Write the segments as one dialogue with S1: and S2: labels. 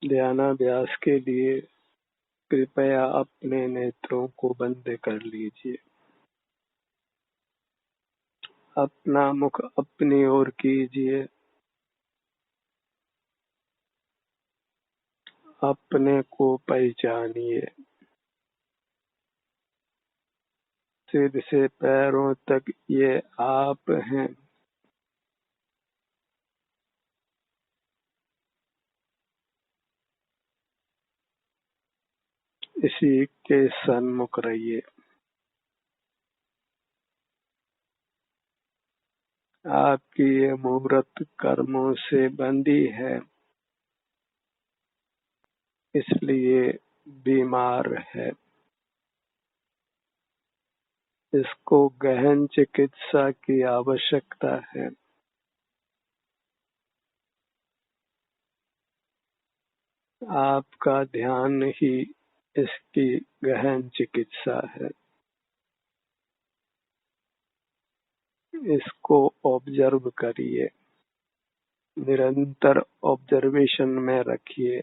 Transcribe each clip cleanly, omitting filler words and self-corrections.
S1: ध्यानाभ्यास के लिए कृपया अपने नेत्रों को बंद कर लीजिए। अपना मुख अपनी ओर कीजिए। अपने को पहचानिए। सिर से पैरों तक ये आप हैं। इसी के सन्मुख रहिए। आपकी ये मूर्त कर्मों से बंधी है, इसलिए बीमार है। इसको गहन चिकित्सा की आवश्यकता है। आपका ध्यान ही इसकी गहन चिकित्सा है। इसको ऑब्जर्व करिए। निरंतर ऑब्जर्वेशन में रखिए।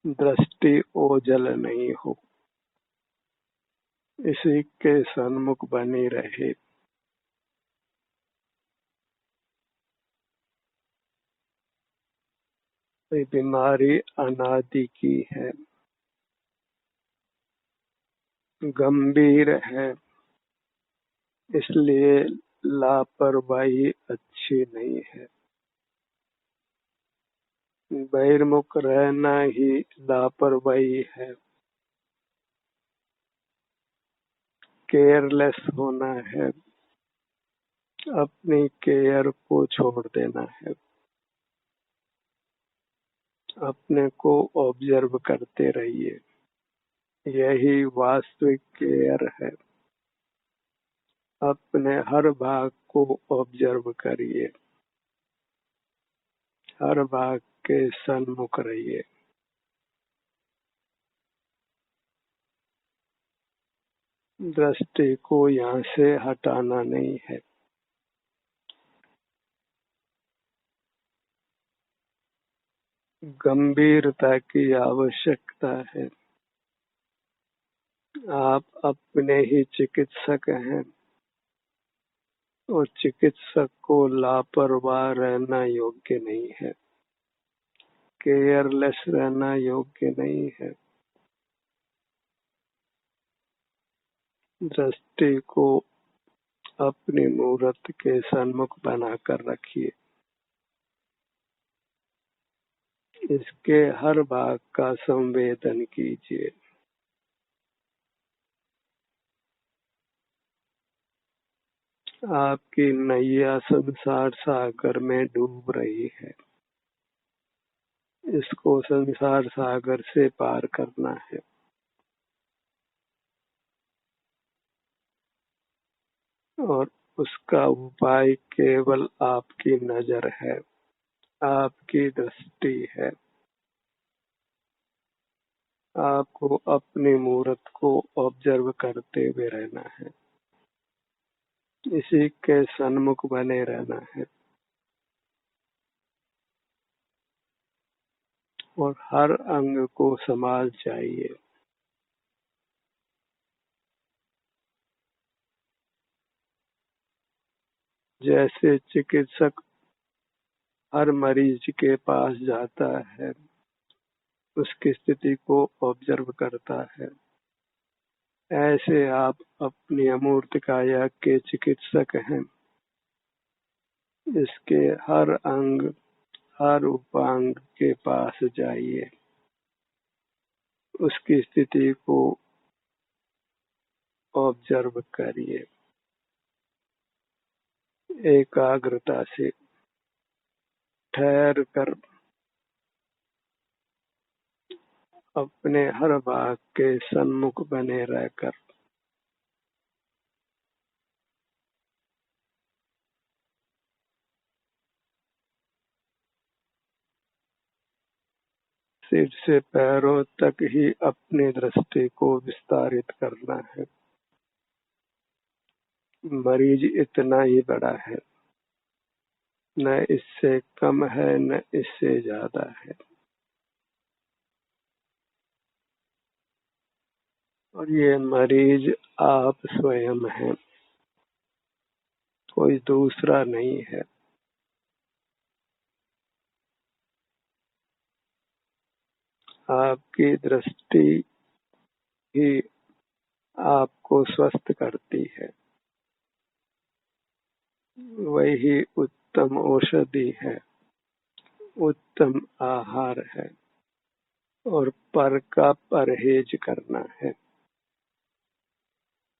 S1: दृष्टि ओझल नहीं हो। इसी के सन्मुख बनी रहे। ये बीमारी अनादि की है, गंभीर है, इसलिए लापरवाही अच्छी नहीं है। बहिर्मुख रहना ही लापरवाही है। केयरलेस होना है। अपनी केयर को छोड़ देना है। अपने को ऑब्जर्व करते रहिए। यही वास्तविक केयर है। अपने हर भाग को ऑब्जर्व करिए। हर भाग के सन्मुख रहिए। दृष्टि को यहाँ से हटाना नहीं है। गंभीरता की आवश्यकता है। आप अपने ही चिकित्सक हैं और चिकित्सक को लापरवाह रहना योग्य नहीं है। केयरलेस रहना योग्य नहीं है। दृष्टि को अपनी मूर्त के सन्मुख बनाकर रखिए। इसके हर भाग का संवेदन कीजिए। आपकी नैया संसार सागर में डूब रही है। इसको संसार सागर से पार करना है। और उसका उपाय केवल आपकी नजर है, आपकी दृष्टि है। आपको अपनी मूर्त को ऑब्जर्व करते हुए रहना है। इसी के सन्मुख बने रहना है। और हर अंग को संभाल चाहिए। जैसे चिकित्सक हर मरीज के पास जाता है, उसकी स्थिति को ऑब्जर्व करता है, ऐसे आप अपनी अमूर्त काया के चिकित्सक हैं। इसके हर अंग, हर उपांग के पास जाइए। उसकी स्थिति को ऑब्जर्व करिए। एकाग्रता से ठहर कर अपने हर भाग के सन्मुख बने रहकर सिर से पैरों तक ही अपनी दृष्टि को विस्तारित करना है। मरीज इतना ही बड़ा है। न इससे कम है न इससे ज्यादा है। और ये मरीज आप स्वयं हैं, कोई दूसरा नहीं है। आपकी दृष्टि ही आपको स्वस्थ करती है, वही उत्तम औषधि है, उत्तम आहार है। और पर का परहेज करना है।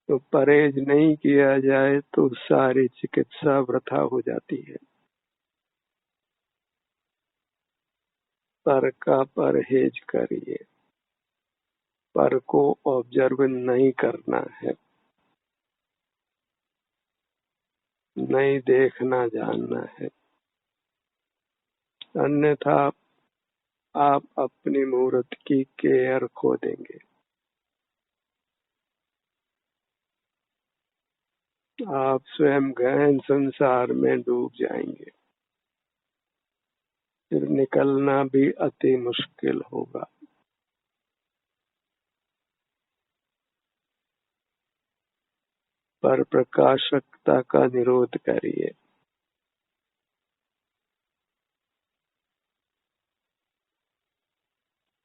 S1: तो परहेज नहीं किया जाए तो सारी चिकित्सा वृथा हो जाती है। पर का परहेज करिए, पर को ऑब्जर्व नहीं करना है, नहीं देखना जानना है, अन्यथा आप अपनी मूर्त की केयर खो देंगे। आप स्वयं गहन संसार में डूब जाएंगे, फिर निकलना भी अति मुश्किल होगा। पर प्रकाशकता का निरोध करिए।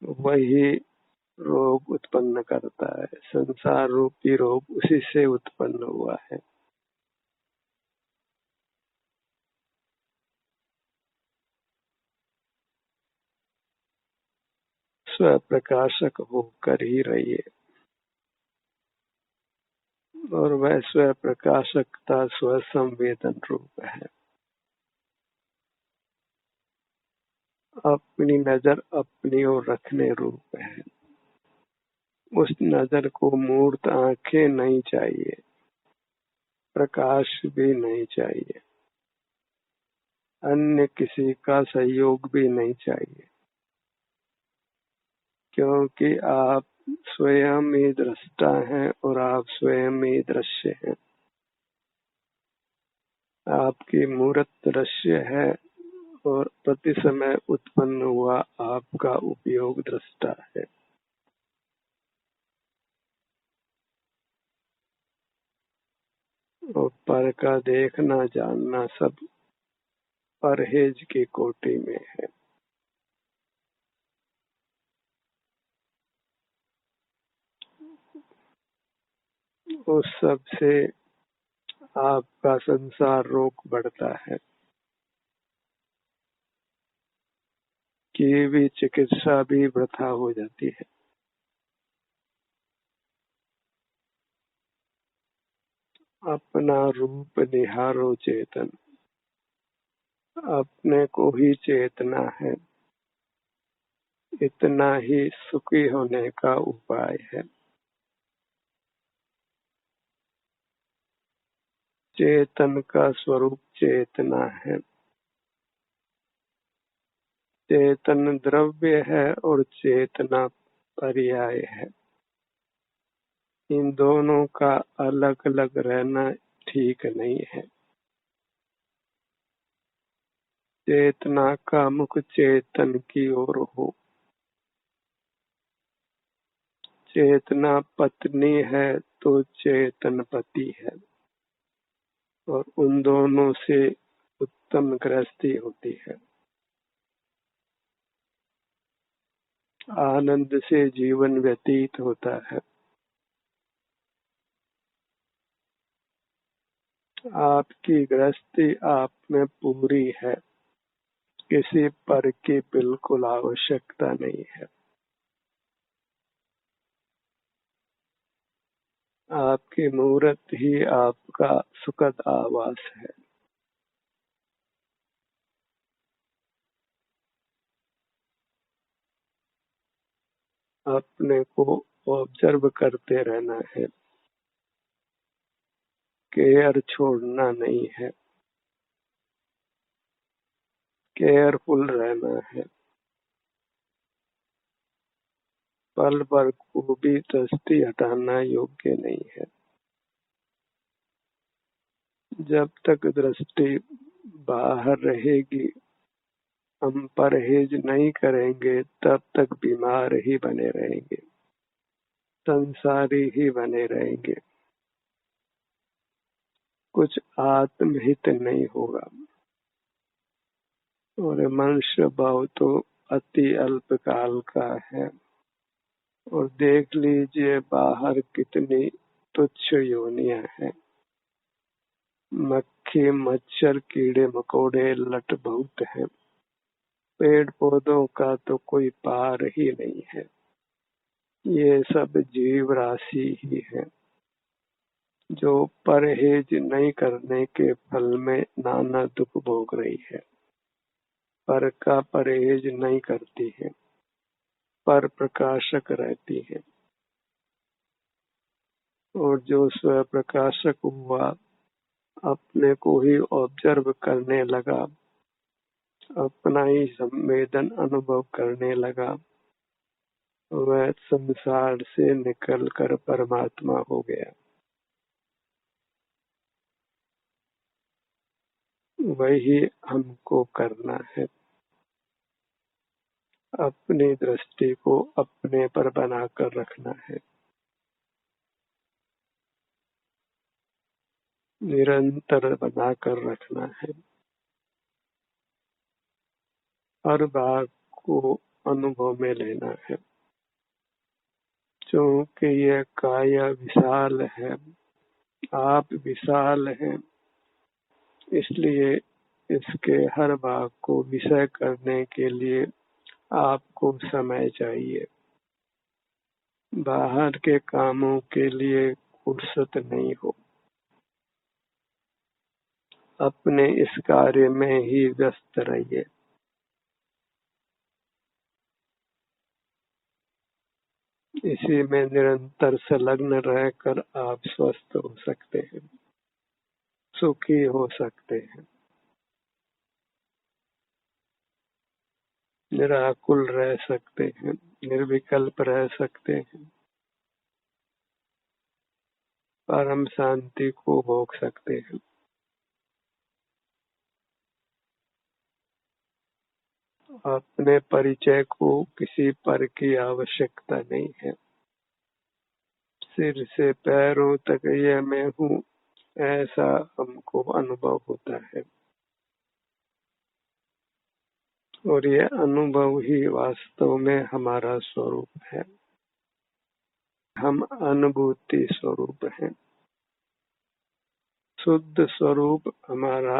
S1: वही रोग उत्पन्न करता है, संसार रूपी रोग उसी से उत्पन्न हुआ है। स्व प्रकाशक होकर ही रहिए। और वह स्व प्रकाशकता स्व संवेदन रूप है। अपनी नजर अपनी ओर रखने रूप है। उस नजर को मूर्त आंखें नहीं चाहिए, प्रकाश भी नहीं चाहिए, अन्य किसी का सहयोग भी नहीं चाहिए, क्योंकि आप स्वयं ही दृष्टा हैं और आप स्वयं ही दृश्य हैं। आपकी मूर्त दृश्य है और प्रति समय उत्पन्न हुआ आपका उपयोग दृष्टा है। और पर का देखना जानना सब परहेज की कोटि में है। उस सब से आपका संसार रोग बढ़ता है, कि भी चिकित्सा भी वृथा हो जाती है। अपना रूप निहारो चेतन, अपने को ही चेतना है, इतना ही सुखी होने का उपाय है। चेतन का स्वरूप चेतना है। चेतन द्रव्य है और चेतना पर्याय है। इन दोनों का अलग अलग रहना ठीक नहीं है। चेतना का मुख चेतन की ओर हो। चेतना पत्नी है तो चेतन पति है, और उन दोनों से उत्तम गृहस्थी होती है। आनंद से जीवन व्यतीत होता है। आपकी गृहस्थी आप में पूरी है, किसी पर की बिल्कुल आवश्यकता नहीं है। आपकी मूर्त ही आपका सुखद आवास है। अपने को ऑब्जर्व करते रहना है, केयर छोड़ना नहीं है, केयरफुल रहना है। पल भर को भी दृष्टि हटाना योग्य नहीं है। जब तक दृष्टि बाहर रहेगी, हम परहेज नहीं करेंगे तब तक बीमार ही बने रहेंगे, संसारी ही बने रहेंगे, कुछ आत्महित नहीं होगा। और मनुष्य भाव तो अति अल्पकाल का है। और देख लीजिए बाहर कितनी तुच्छ योनियां हैं, मक्खी मच्छर कीड़े मकोड़े लट बहुत हैं, पेड़ पौधों का तो कोई पार ही नहीं है। ये सब जीव राशि ही है जो परहेज नहीं करने के फल में नाना दुख भोग रही है, पर का परहेज नहीं करती है, पर प्रकाशक रहती है। और जो स्व प्रकाशक हुआ, अपने को ही ऑब्जर्व करने लगा, अपना ही संवेदन अनुभव करने लगा, वह संसार से निकलकर परमात्मा हो गया। वही हमको करना है, अपनी दृष्टि को अपने पर बनाकर रखना है, निरंतर बनाकर रखना है, हर भाग को अनुभव में लेना है। क्योंकि यह काया विशाल है, आप विशाल हैं, इसलिए इसके हर भाग को विषय करने के लिए आपको समय चाहिए। बाहर के कामों के लिए फुर्सत नहीं हो, अपने इस कार्य में ही व्यस्त रहिए। इसी में निरंतर संलग्न रहकर आप स्वस्थ हो सकते हैं, सुखी हो सकते हैं, निराकुल रह सकते हैं, निर्विकल्प रह सकते हैं, परम शांति को भोग सकते हैं। अपने परिचय को किसी पर की आवश्यकता नहीं है। सिर से पैरों तक यह मैं हूँ, ऐसा हमको अनुभव होता है। और ये अनुभव ही वास्तव में हमारा स्वरूप है। हम अनुभूति स्वरूप हैं। शुद्ध स्वरूप हमारा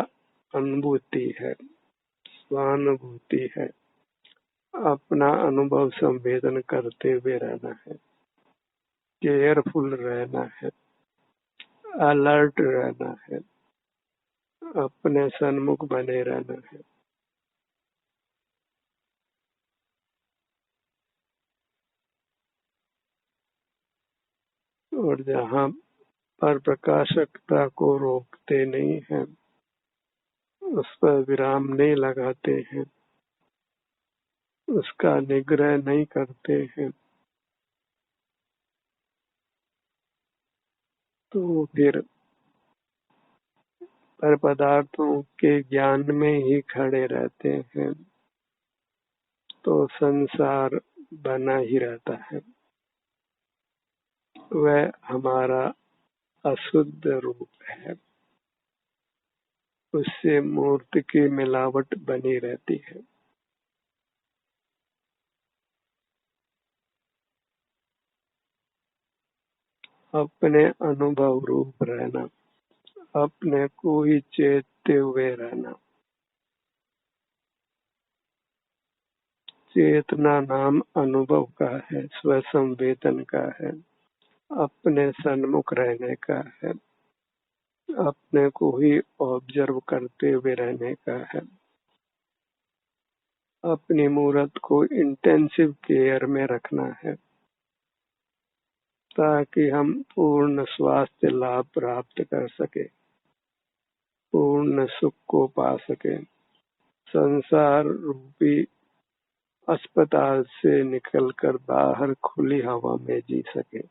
S1: अनुभूति है, स्वानुभूति है। अपना अनुभव संवेदन करते हुए रहना है, केयरफुल रहना है, अलर्ट रहना है, अपने सन्मुख बने रहना है। और जहाँ पर प्रकाशकता को रोकते नहीं हैं, उस पर विराम नहीं लगाते हैं, उसका निग्रह नहीं करते हैं, तो फिर पर पदार्थों के ज्ञान में ही खड़े रहते हैं, तो संसार बना ही रहता है। वह हमारा अशुद्ध रूप है, उससे मूर्ति की मिलावट बनी रहती है। अपने अनुभव रूप रहना, अपने को ही चेतते हुए रहना। चेतना नाम अनुभव का है, स्वसंवेदन का है, अपने सन्मुख रहने का है, अपने को ही ऑब्जर्व करते हुए रहने का है, अपनी मूर्त को इंटेंसिव केयर में रखना है, ताकि हम पूर्ण स्वास्थ्य लाभ प्राप्त कर सके, पूर्ण सुख को पा सके, संसार रूपी अस्पताल से निकलकर बाहर खुली हवा में जी सके,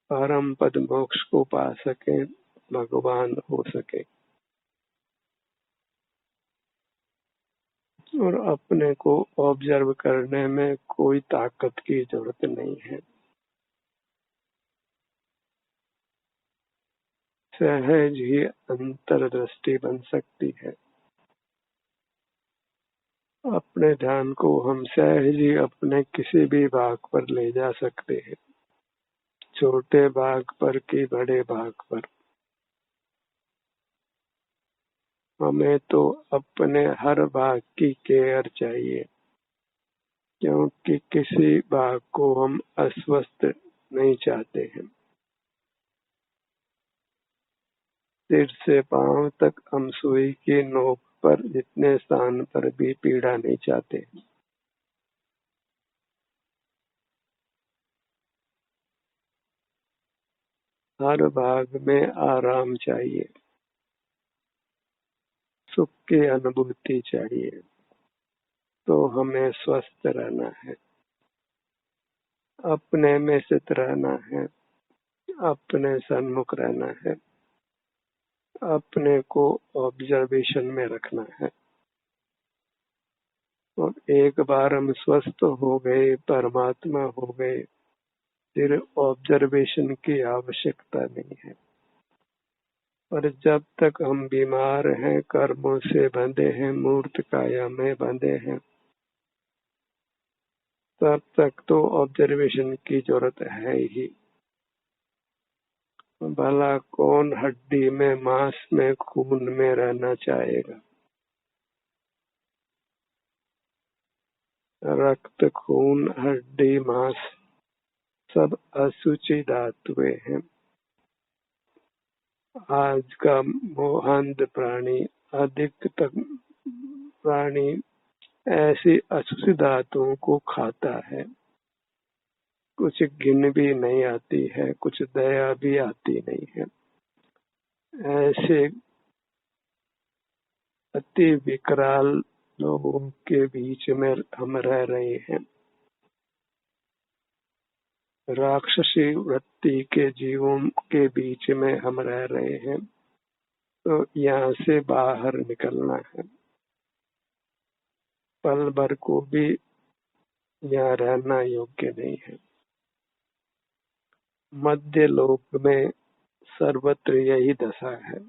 S1: परम पद मोक्ष को पा सके, भगवान हो सके और अपने को ऑब्जर्व करने में कोई ताकत की जरूरत नहीं है। सहज ही अंतर्दृष्टि बन सकती है। अपने ध्यान को हम सहज ही अपने किसी भी भाग पर ले जा सकते हैं, छोटे भाग पर कि बड़े भाग पर। हमें तो अपने हर भाग की केयर चाहिए, क्योंकि किसी भाग को हम अस्वस्थ नहीं चाहते हैं। सिर से पांव तक हम सुई की नोक पर जितने स्थान पर भी पीड़ा नहीं चाहते। हर भाग में आराम चाहिए, सुख की अनुभूति चाहिए, तो हमें स्वस्थ रहना है, अपने में स्थित रहना है, अपने सन्मुख रहना है, अपने को ऑब्जर्वेशन में रखना है। और एक बार हम स्वस्थ हो गए, परमात्मा हो गए, फिर ऑब्जर्वेशन की आवश्यकता नहीं है। और जब तक हम बीमार हैं, कर्मों से बंधे हैं, मूर्त काया में बंधे हैं, तब तक तो ऑब्जर्वेशन की जरूरत है ही। भला कौन हड्डी में, मांस में, खून में रहना चाहेगा? रक्त, खून, हड्डी, मांस सब अशुचि धातुएं हैं। आज का मोहांध प्राणी, अधिकतम प्राणी ऐसी अशुचि धातुओं को खाता है। कुछ गिन भी नहीं आती है, कुछ दया भी आती नहीं है। ऐसे अति विकराल लोगों के बीच में हम रह रहे हैं। राक्षसी वृत्ति के जीवों के बीच में हम रह रहे हैं, तो यहाँ से बाहर निकलना है। पल भर को भी यहाँ रहना योग्य नहीं है। मध्य लोक में सर्वत्र यही दशा है।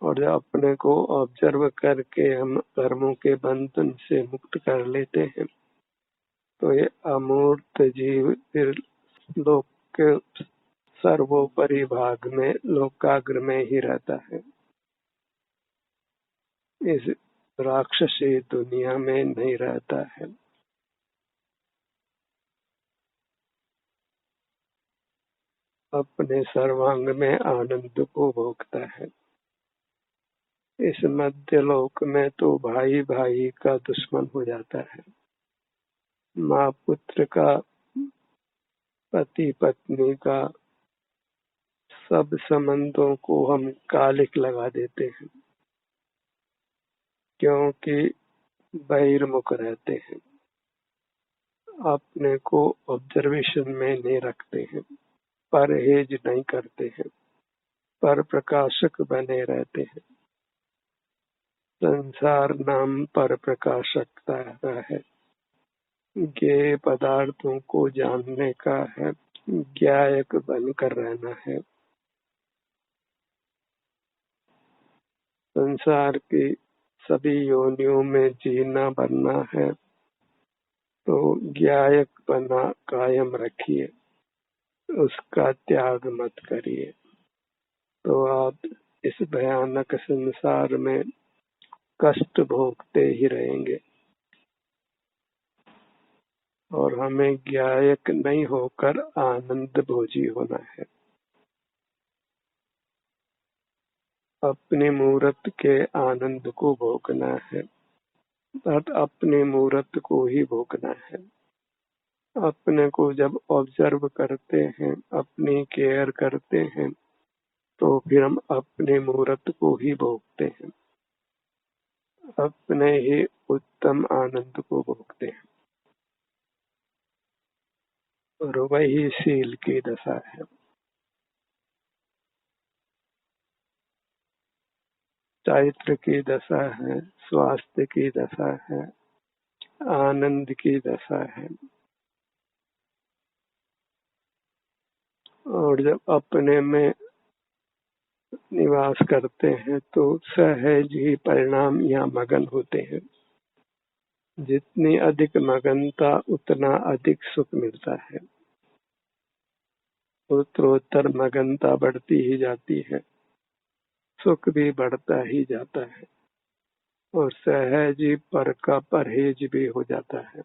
S1: और जब अपने को ऑब्जर्व करके हम कर्मों के बंधन से मुक्त कर लेते हैं, तो ये अमूर्त जीव फिर लोक के सर्वोपरि भाग में, लोकाग्र में ही रहता है। इस राक्षसी दुनिया में नहीं रहता है। अपने सर्वांग में आनंद को भोगता है। इस मध्य लोक में तो भाई भाई का दुश्मन हो जाता है, माँ पुत्र का, पति पत्नी का, सब संबंधों को हम कालिक लगा देते हैं, क्योंकि बहिर्मुख रहते हैं, अपने को ऑब्जर्वेशन में नहीं रखते हैं, परहेज नहीं करते हैं, पर प्रकाशक बने रहते हैं। संसार नाम पर प्रकाशकता का है, ज्ञेय पदार्थों को जानने का है, ज्ञायक बनकर रहना है। संसार की सभी योनियों में जीना बनना है, तो ज्ञायक बना कायम रखिए, उसका त्याग मत करिए, तो आप इस भयानक संसार में कष्ट भोगते ही रहेंगे। और हमें ज्ञायक नहीं होकर आनंद भोजी होना है। अपनी मूर्त के आनंद को भोगना है, बट अपनी मूर्त को ही भोगना है। अपने को जब ऑब्जर्व करते हैं, अपनी केयर करते हैं, तो फिर हम अपने मूर्त को ही भोगते हैं, अपने ही उत्तम आनंद को भोगते हैं। और वही शील की दशा है। चारित्र की दशा है, स्वास्थ्य की दशा है, आनंद की दशा है। और जब अपने में निवास करते हैं तो सहज ही परिणाम या मगन होते हैं। जितनी अधिक मगनता उतना अधिक सुख मिलता है। उत्तरोत्तर मगनता बढ़ती ही जाती है, सुख भी बढ़ता ही जाता है और सहज ही पर का परहेज भी हो जाता है।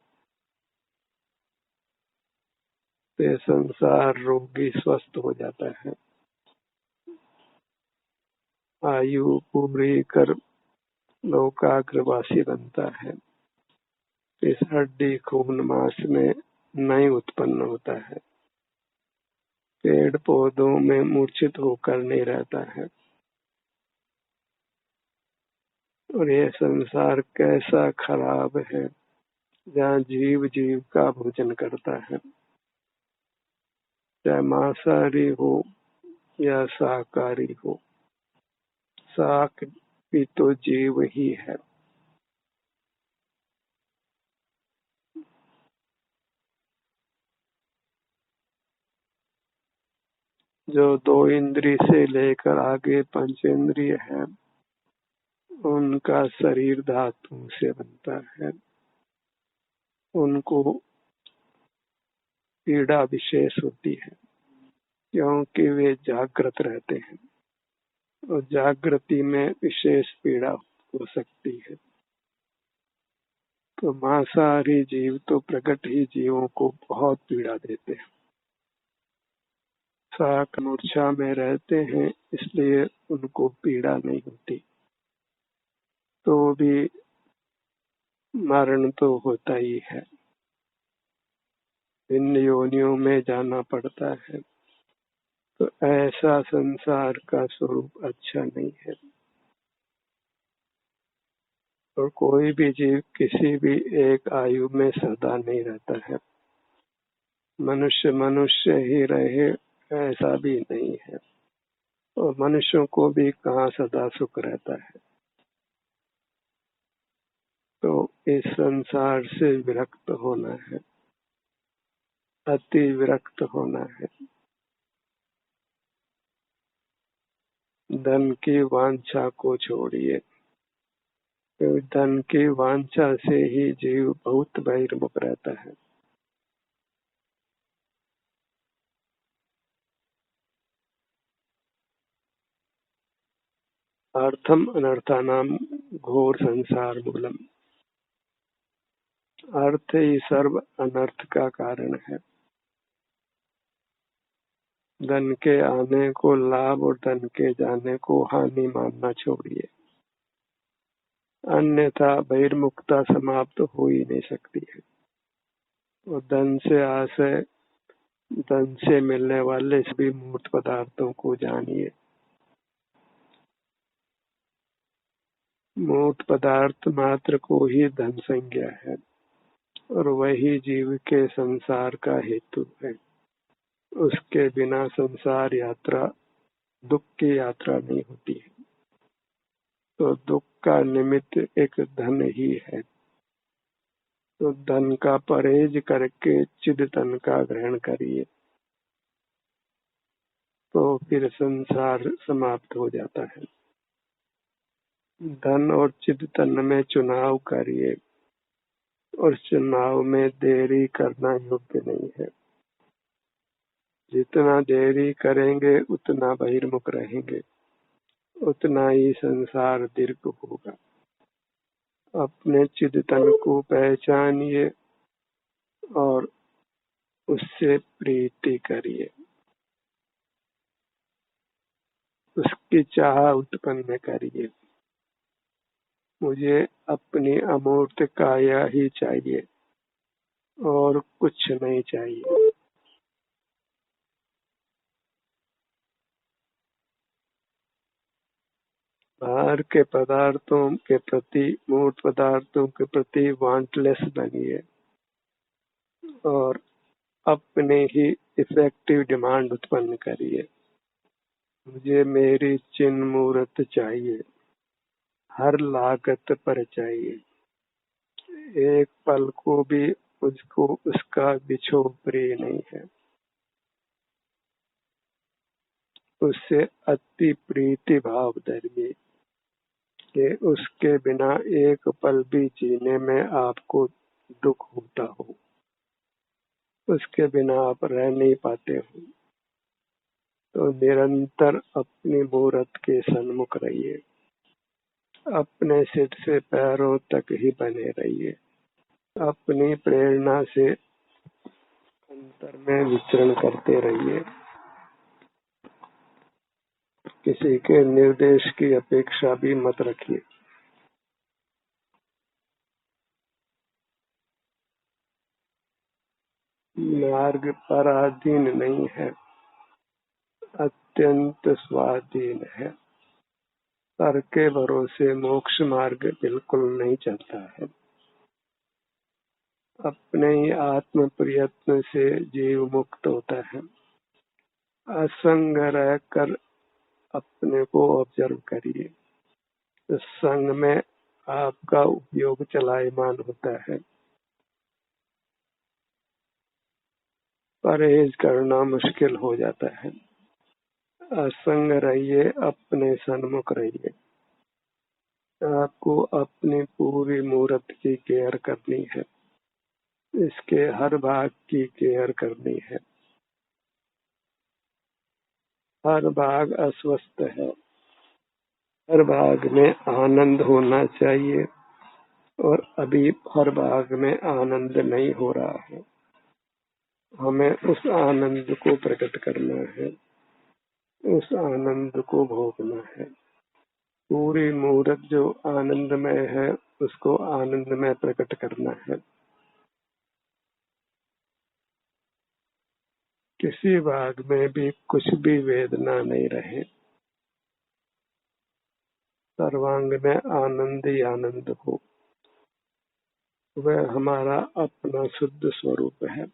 S1: तो संसार रोगी स्वस्थ हो जाता है। आयु पूरी कर लोकाग्रवासी बनता है। इस हड्डी खून मांस में नहीं उत्पन्न होता है। पेड़ पौधों में मूर्छित होकर नहीं रहता है। और ये संसार कैसा खराब है जहाँ जीव जीव का भोजन करता है, चाहे मांसाहारी हो या शाकाहारी हो। शाक भी तो जीव ही है। जो दो इंद्रिय से लेकर आगे पंचेंद्रिय है, उनका शरीर धातु से बनता है। उनको पीड़ा विशेष होती है क्योंकि वे जागृत रहते हैं और जागृति में विशेष पीड़ा हो सकती है। तो मांसाहारी जीव तो प्रकट ही जीवों को बहुत पीड़ा देते हैं। शाक मूर्छा में रहते हैं इसलिए उनको पीड़ा नहीं होती, तो भी मरण तो होता ही है। भिन्न योनियों में जाना पड़ता है। तो ऐसा संसार का स्वरूप अच्छा नहीं है। और कोई भी जीव किसी भी एक आयु में सदा नहीं रहता है। मनुष्य मनुष्य ही रहे ऐसा भी नहीं है। और मनुष्यों को भी कहाँ सदा सुख रहता है। तो इस संसार से विरक्त होना है, अति विरक्त होना है। धन की वांछा को छोड़िए, तो धन की वांछा से ही जीव बहुत बहिर्मुख रहता है। अर्थम अनर्थानाम घोर संसार मूलम। अर्थ ही सर्व अनर्थ का कारण है। धन के आने को लाभ और धन के जाने को हानि मानना छोड़िए, अन्यथा बहिर्मुखता समाप्त हो ही नहीं सकती है। और धन से आशय, धन से मिलने वाले सभी मूर्त पदार्थों को जानिए। मूर्त पदार्थ मात्र को ही धन संज्ञा है और वही जीव के संसार का हेतु है। उसके बिना संसार यात्रा दुख की यात्रा नहीं होती है। तो दुख का निमित्त एक धन ही है। तो धन का परहेज करके चिद धन का ग्रहण करिए, तो फिर संसार समाप्त हो जाता है। धन और चिद धन में चुनाव करिए और चुनाव में देरी करना योग्य नहीं है। जितना देरी करेंगे उतना बहिर्मुख रहेंगे, उतना ही संसार दीर्घ होगा। अपने चिंतन को पहचानिए और उससे प्रीति करिए, उसकी चाह उत्पन्न करिए। मुझे अपनी अमूर्त काया ही चाहिए और कुछ नहीं चाहिए। बाहर के पदार्थों के प्रति, मूर्त पदार्थों के प्रति वांटलेस बनिए और अपने ही इफेक्टिव डिमांड उत्पन्न करिए। मुझे मेरी चिन्ह मूर्त चाहिए, हर लागत पर चाहिए। एक पल को भी उसको उसका बिछोह प्रिय नहीं है। उससे अति प्रीति भाव धर्मी कि उसके बिना एक पल भी जीने में आपको दुख होता हो, उसके बिना आप रह नहीं पाते हो। तो निरंतर अपनी मूरत के सन्मुख रहिए, अपने सिर से पैरों तक ही बने रहिए, अपनी प्रेरणा से अंतर में विचरण करते रहिए। किसी के निर्देश की अपेक्षा भी मत रखिए। मार्ग पराधीन नहीं है, अत्यंत स्वाधीन है। पर के भरोसे मोक्ष मार्ग बिल्कुल नहीं चलता है। अपने ही आत्म प्रयत्न से जीव मुक्त होता है। असंग रहकर अपने को ऑब्जर्व करिए। इस संग में आपका उपयोग चलायमान होता है। परहेज करना मुश्किल हो जाता है। असंग रहिए, अपने सन्मुख रहिए। आपको अपनी पूरी मूर्त की केयर करनी है, इसके हर भाग की केयर करनी है। हर भाग अस्वस्थ है, हर भाग में आनंद होना चाहिए और अभी हर भाग में आनंद नहीं हो रहा है। हमें उस आनंद को प्रकट करना है, उस आनंद को भोगना है। पूरी मूर्त जो आनंदमय है उसको आनंद में प्रकट करना है। किसी भाग में भी कुछ भी वेदना नहीं रहे, सर्वांग में आनंद ही आनंद हो। वह हमारा अपना शुद्ध स्वरूप है।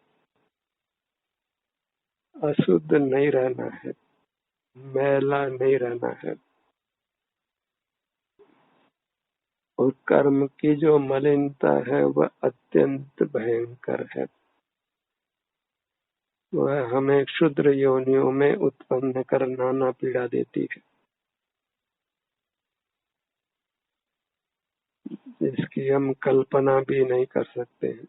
S1: अशुद्ध नहीं रहना है, मैला नहीं रहना है। और कर्म की जो मलिनता है वह अत्यंत भयंकर है। वह हमें क्षुद्र योनियों में उत्पन्न कर नाना पीड़ा देती है, जिसकी हम कल्पना भी नहीं कर सकते हैं।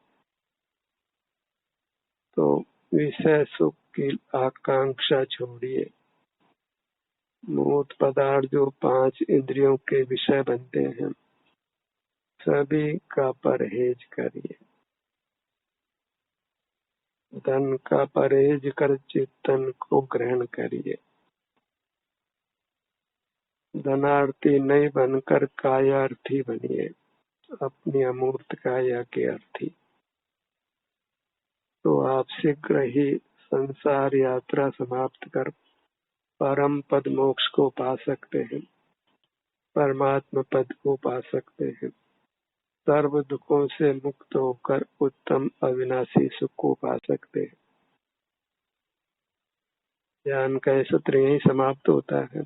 S1: तो विषय सुख की आकांक्षा छोड़िए। मूर्त पदार्थ जो 5 इंद्रियों के विषय बनते हैं, सभी का परहेज करिए। धन का परहेज कर चित्तन को ग्रहण करिए। धनार्थी नहीं बनकर कायार्थी बनिए, अपनी अमूर्त काया के अर्थी। तो आप शीघ्र ही संसार यात्रा समाप्त कर परम पद मोक्ष को पा सकते हैं, परमात्मा पद को पा सकते हैं। सर्व दुखों से मुक्त होकर उत्तम अविनाशी सुख को पा सकते हैं। ज्ञान का सत्र यही समाप्त होता है।